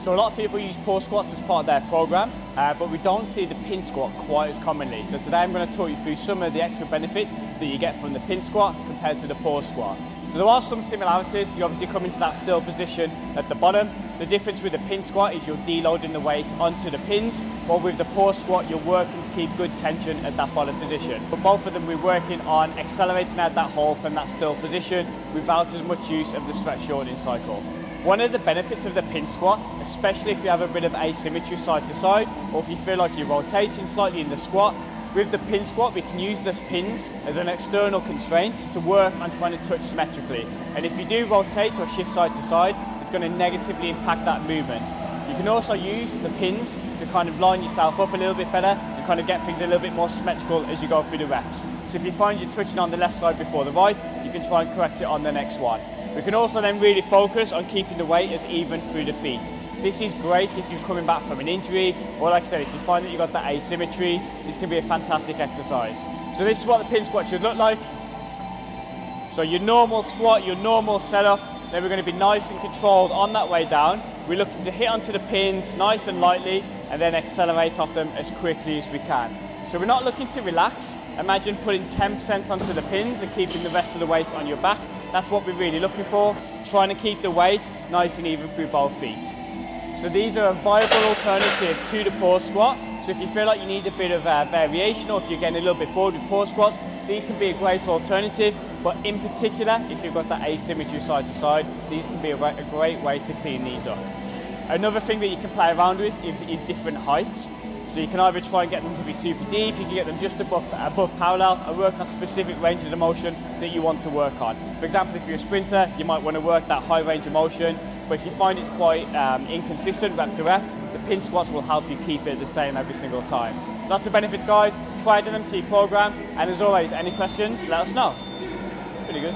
So a lot of people use pause squats as part of their program, but we don't see the pin squat quite as commonly. So today I'm going to talk you through some of the extra benefits that you get from the pin squat compared to the pause squat. So there are some similarities. You obviously come into that still position at the bottom. The difference with the pin squat is you're deloading the weight onto the pins, while with the pause squat you're working to keep good tension at that bottom position. But both of them we're working on accelerating out that hole from that still position without as much use of the stretch shortening cycle. One of the benefits of the pin squat, especially if you have a bit of asymmetry side to side, or if you feel like you're rotating slightly in the squat, with the pin squat we can use the pins as an external constraint to work on trying to touch symmetrically. And if you do rotate or shift side to side, it's going to negatively impact that movement. You can also use the pins to kind of line yourself up a little bit better and kind of get things a little bit more symmetrical as you go through the reps. So if you find you're touching on the left side before the right, you can try and correct it on the next one. We can also then really focus on keeping the weight as even through the feet. This is great if you're coming back from an injury, or like I said, if you find that you've got that asymmetry, this can be a fantastic exercise. So this is what the pin squat should look like. So your normal squat, your normal setup, then we're going to be nice and controlled on that way down. We're looking to hit onto the pins nice and lightly, and then accelerate off them as quickly as we can. So we're not looking to relax. Imagine putting 10% onto the pins and keeping the rest of the weight on your back. That's what we're really looking for, trying to keep the weight nice and even through both feet. So these are a viable alternative to the pause squat. So if you feel like you need a bit of variation, or if you're getting a little bit bored with pause squats, these can be a great alternative. But in particular, if you've got that asymmetry side to side, these can be a great way to clean these up. Another thing that you can play around with is different heights. So you can either try and get them to be super deep, you can get them just above parallel, and work on specific ranges of motion that you want to work on. For example, if you're a sprinter, you might want to work that high range of motion, but if you find it's quite inconsistent rep to rep, the pin squats will help you keep it the same every single time. Lots of benefits, guys. Try them to your program, and as always, any questions, let us know. It's pretty good.